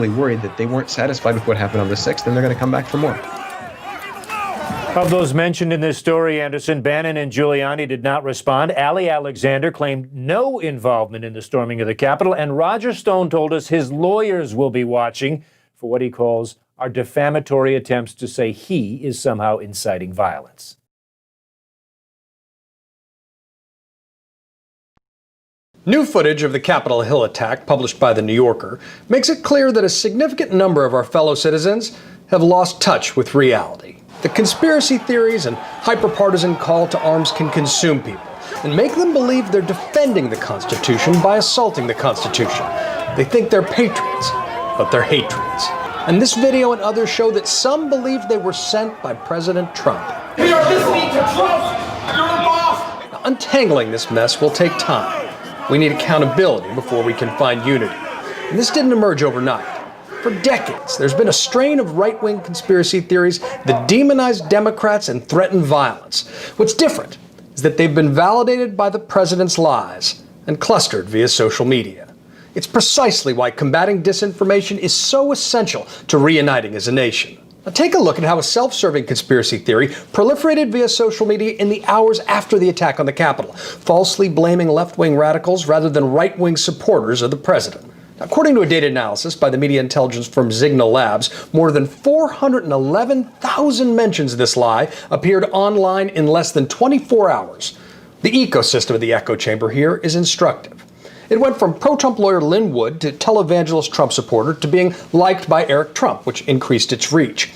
worried that they weren't satisfied with what happened on the 6th, and they're going to come back for more. Of those mentioned in this story, Anderson, Bannon and Giuliani did not respond. Ali Alexander claimed no involvement in the storming of the Capitol, and Roger Stone told us his lawyers will be watching for what he calls our defamatory attempts to say he is somehow inciting violence. New footage of the Capitol Hill attack, published by The New Yorker, makes it clear that a significant number of our fellow citizens have lost touch with reality. The conspiracy theories and hyperpartisan call to arms can consume people and make them believe they're defending the Constitution by assaulting the Constitution. They think they're patriots, but they're hatriots. And this video and others show that some believe they were sent by President Trump. We are listening to Trump! You're a boss! Now, untangling this mess will take time. We need accountability before we can find unity. And this didn't emerge overnight. For decades, there's been a strain of right-wing conspiracy theories that demonize Democrats and threaten violence. What's different is that they've been validated by the president's lies and clustered via social media. It's precisely why combating disinformation is so essential to reuniting as a nation. Now take a look at how a self-serving conspiracy theory proliferated via social media in the hours after the attack on the Capitol, falsely blaming left-wing radicals rather than right-wing supporters of the president. According to a data analysis by the media intelligence firm Signal Labs, more than 411,000 mentions of this lie appeared online in less than 24 hours. The ecosystem of the echo chamber here is instructive. It went from pro-Trump lawyer Lin Wood to televangelist Trump supporter to being liked by Eric Trump, which increased its reach.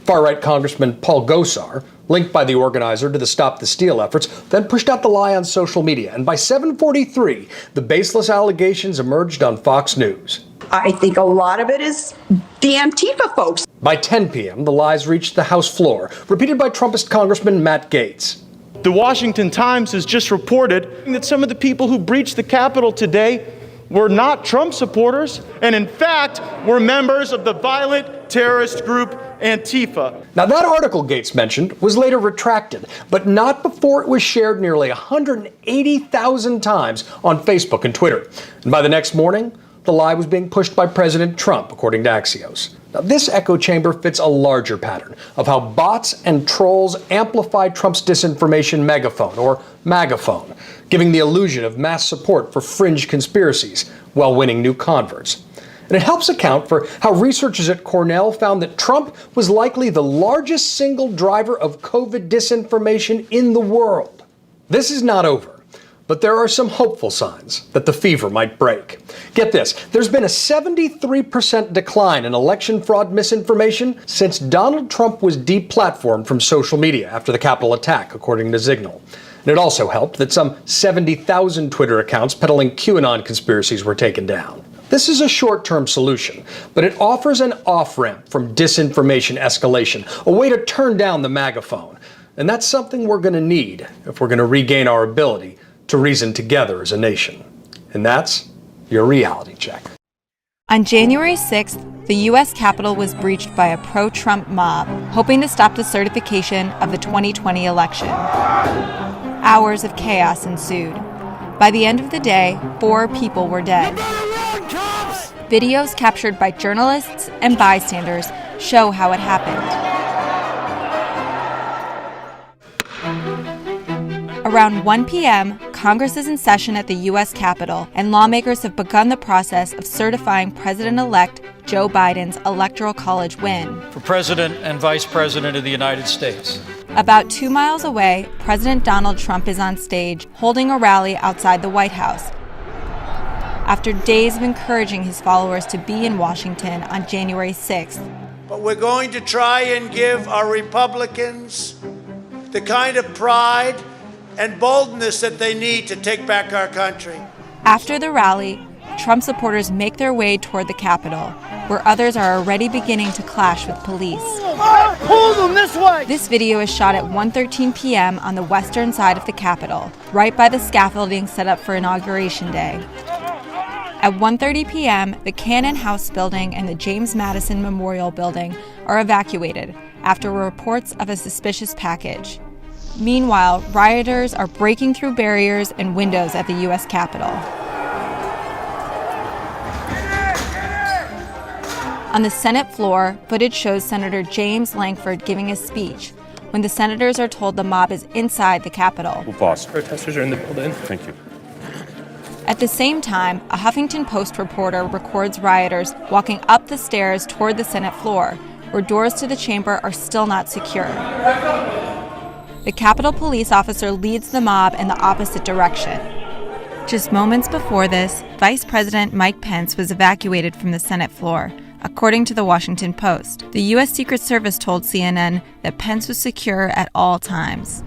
Far-right Congressman Paul Gosar, linked by the organizer to the Stop the Steal efforts, then pushed out the lie on social media. And by 7:43, the baseless allegations emerged on Fox News. I think a lot of it is the Antifa folks. By 10 p.m., the lies reached the House floor, repeated by Trumpist Congressman Matt Gaetz. The Washington Times has just reported that some of the people who breached the Capitol today were not Trump supporters, and in fact, were members of the violent terrorist group Antifa. Now, that article Gaetz mentioned was later retracted, but not before it was shared nearly 180,000 times on Facebook and Twitter. And by the next morning, the lie was being pushed by President Trump, according to Axios. Now, this echo chamber fits a larger pattern of how bots and trolls amplify Trump's disinformation megaphone, or MAGAphone, giving the illusion of mass support for fringe conspiracies while winning new converts. And it helps account for how researchers at Cornell found that Trump was likely the largest single driver of COVID disinformation in the world. This is not over, but there are some hopeful signs that the fever might break. Get this, there's been a 73% decline in election fraud misinformation since Donald Trump was deplatformed from social media after the Capitol attack, according to Signal. And it also helped that some 70,000 Twitter accounts peddling QAnon conspiracies were taken down. This is a short-term solution, but it offers an off-ramp from disinformation escalation, a way to turn down the MAGAphone. And that's something we're going to need if we're going to regain our ability to reason together as a nation. And that's your reality check. On January 6th, the U.S. Capitol was breached by a pro-Trump mob, hoping to stop the certification of the 2020 election. Hours of chaos ensued. By the end of the day, 4 people were dead. Videos captured by journalists and bystanders show how it happened. Around 1 p.m., Congress is in session at the U.S. Capitol, and lawmakers have begun the process of certifying President-elect Joe Biden's Electoral College win. For President and Vice President of the United States. About 2 miles away, President Donald Trump is on stage holding a rally outside the White House. After days of encouraging his followers to be in Washington on January 6th. But we're going to try and give our Republicans the kind of pride and boldness that they need to take back our country. After the rally, Trump supporters make their way toward the Capitol, where others are already beginning to clash with police. Pull them this way! This video is shot at 1:13 p.m. on the western side of the Capitol, right by the scaffolding set up for Inauguration Day. At 1:30 p.m., the Cannon House Building and the James Madison Memorial Building are evacuated after reports of a suspicious package. Meanwhile, rioters are breaking through barriers and windows at the U.S. Capitol. On the Senate floor, footage shows Senator James Lankford giving a speech when the senators are told the mob is inside the Capitol. We'll pause. Protesters are in the building. Thank you. At the same time, a Huffington Post reporter records rioters walking up the stairs toward the Senate floor, where doors to the chamber are still not secure. The Capitol police officer leads the mob in the opposite direction. Just moments before this, Vice President Mike Pence was evacuated from the Senate floor, according to the Washington Post. The U.S. Secret Service told CNN that Pence was secure at all times.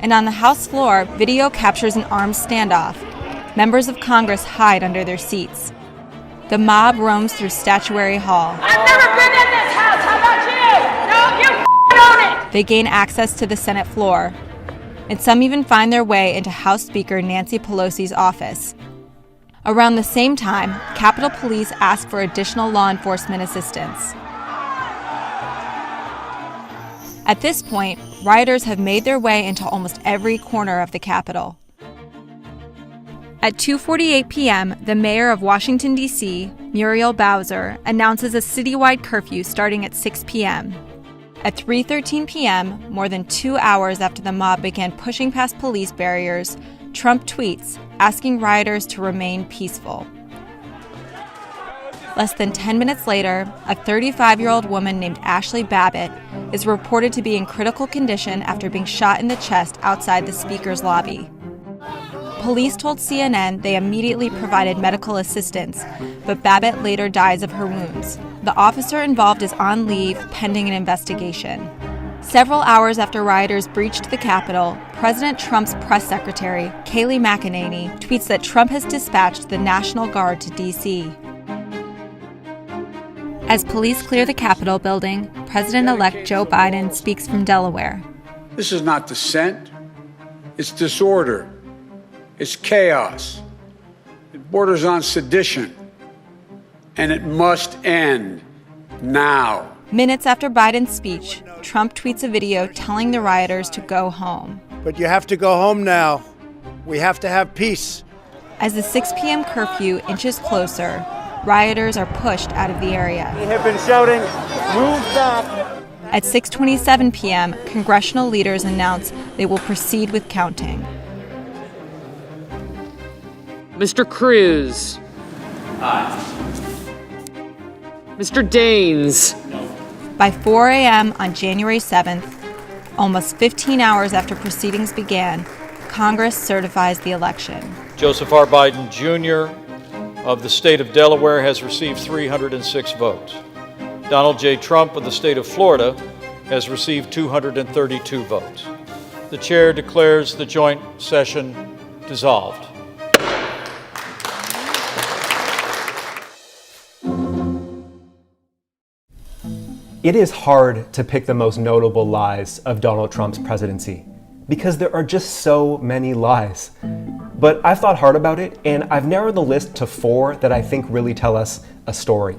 And on the House floor, video captures an armed standoff. Members of Congress hide under their seats. The mob roams through Statuary Hall. I've never been in this house. How about you? No, you own it. They gain access to the Senate floor, and some even find their way into House Speaker Nancy Pelosi's office. Around the same time, Capitol Police ask for additional law enforcement assistance. At this point, rioters have made their way into almost every corner of the Capitol. At 2:48 p.m., the mayor of Washington, D.C., Muriel Bowser, announces a citywide curfew starting at 6 p.m. At 3:13 p.m., more than 2 hours after the mob began pushing past police barriers, Trump tweets, asking rioters to remain peaceful. Less than 10 minutes later, a 35-year-old woman named Ashley Babbitt is reported to be in critical condition after being shot in the chest outside the Speaker's lobby. Police told CNN they immediately provided medical assistance, but Babbitt later dies of her wounds. The officer involved is on leave pending an investigation. Several hours after rioters breached the Capitol, President Trump's press secretary, Kayleigh McEnany, tweets that Trump has dispatched the National Guard to D.C. As police clear the Capitol building, President-elect Joe Biden speaks from Delaware. This is not dissent. It's disorder. It's chaos. It borders on sedition. And it must end now. Minutes after Biden's speech, Trump tweets a video telling the rioters to go home. But you have to go home now. We have to have peace. As the 6 p.m. curfew inches closer, rioters are pushed out of the area. They have been shouting, "Move back." At 6:27 p.m., congressional leaders announce they will proceed with counting. Mr. Cruz. Aye. Mr. Daines. No. By 4 a.m. on January 7th, almost 15 hours after proceedings began, Congress certifies the election. Joseph R. Biden, Jr. of the state of Delaware has received 306 votes. Donald J. Trump of the state of Florida has received 232 votes. The chair declares the joint session dissolved. It is hard to pick the most notable lies of Donald Trump's presidency because there are just so many lies. But I've thought hard about it, and I've narrowed the list to 4 that I think really tell us a story.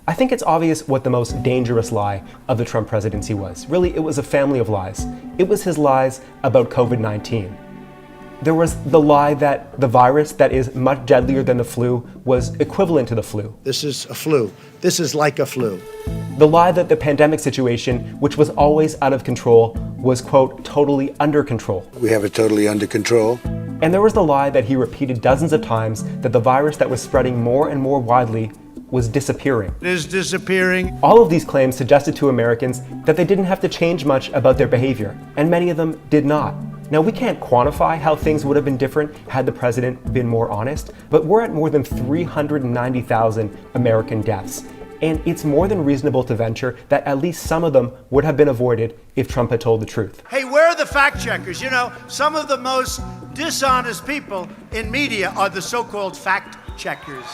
I think it's obvious what the most dangerous lie of the Trump presidency was. Really, it was a family of lies. It was his lies about COVID-19. There was the lie that the virus that is much deadlier than the flu was equivalent to the flu. This is a flu. This is like a flu. The lie that the pandemic situation, which was always out of control, was, quote, totally under control. We have it totally under control. And there was the lie that he repeated dozens of times that the virus that was spreading more and more widely was disappearing. It is disappearing. All of these claims suggested to Americans that they didn't have to change much about their behavior, and many of them did not. Now, we can't quantify how things would have been different had the president been more honest, but we're at more than 390,000 American deaths. And it's more than reasonable to venture that at least some of them would have been avoided if Trump had told the truth. Hey, where are the fact checkers? You know, some of the most dishonest people in media are the so-called fact checkers.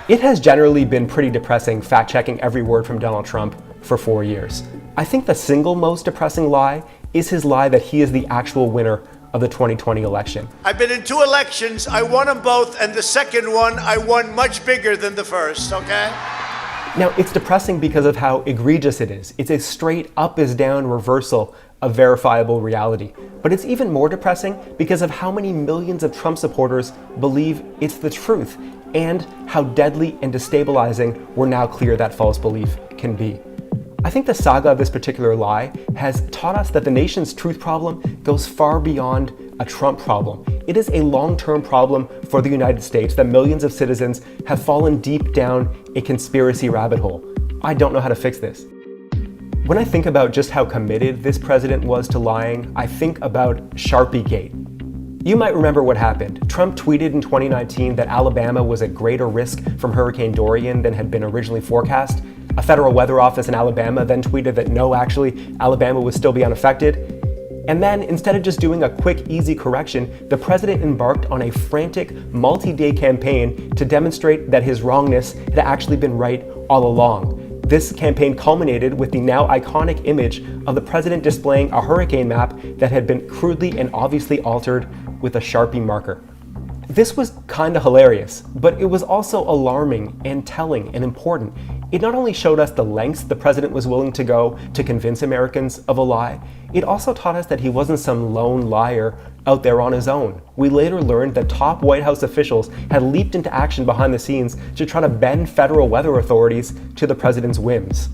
It has generally been pretty depressing fact-checking every word from Donald Trump for 4 years. I think the single most depressing lie is his lie that he is the actual winner of the 2020 election. I've been in 2 elections, I won them both, and the second one I won much bigger than the first, okay? Now, it's depressing because of how egregious it is. It's a straight up is down reversal of verifiable reality. But it's even more depressing because of how many millions of Trump supporters believe it's the truth. and how deadly and destabilizing we're now clear that false belief can be. I think the saga of this particular lie has taught us that the nation's truth problem goes far beyond a Trump problem. It is a long-term problem for the United States that millions of citizens have fallen deep down a conspiracy rabbit hole. I don't know how to fix this. When I think about just how committed this president was to lying, I think about Sharpiegate. You might remember what happened. Trump tweeted in 2019 that Alabama was at greater risk from Hurricane Dorian than had been originally forecast. A federal weather office in Alabama then tweeted that no, actually, Alabama would still be unaffected. And then, instead of just doing a quick, easy correction, the president embarked on a frantic, multi-day campaign to demonstrate that his wrongness had actually been right all along. This campaign culminated with the now iconic image of the president displaying a hurricane map that had been crudely and obviously altered with a Sharpie marker. This was kinda hilarious, but it was also alarming and telling and important. It not only showed us the lengths the president was willing to go to convince Americans of a lie, it also taught us that he wasn't some lone liar out there on his own. We later learned that top White House officials had leaped into action behind the scenes to try to bend federal weather authorities to the president's whims.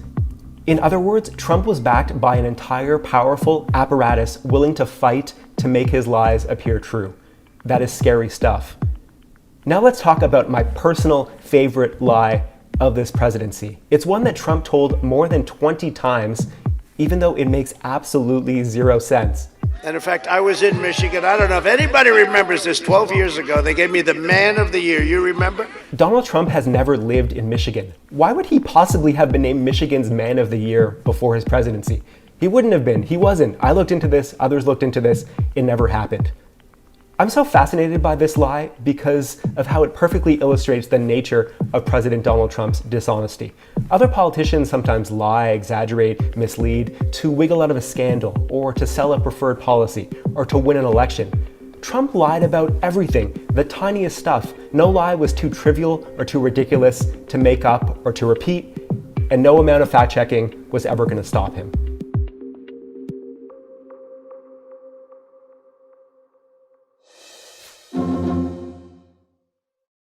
In other words, Trump was backed by an entire powerful apparatus willing to fight to make his lies appear true. That is scary stuff. Now let's talk about my personal favorite lie of this presidency. It's one that Trump told more than 20 times, even though it makes absolutely zero sense. And in fact, I was in Michigan. I don't know if anybody remembers this. 12 years ago, they gave me the Man of the Year. You remember? Donald Trump has never lived in Michigan. Why would he possibly have been named Michigan's Man of the Year before his presidency? He wouldn't have been. He wasn't. I looked into this. Others looked into this. It never happened. I'm so fascinated by this lie because of how it perfectly illustrates the nature of President Donald Trump's dishonesty. Other politicians sometimes lie, exaggerate, mislead to wiggle out of a scandal or to sell a preferred policy or to win an election. Trump lied about everything, the tiniest stuff. No lie was too trivial or too ridiculous to make up or to repeat, and no amount of fact-checking was ever going to stop him.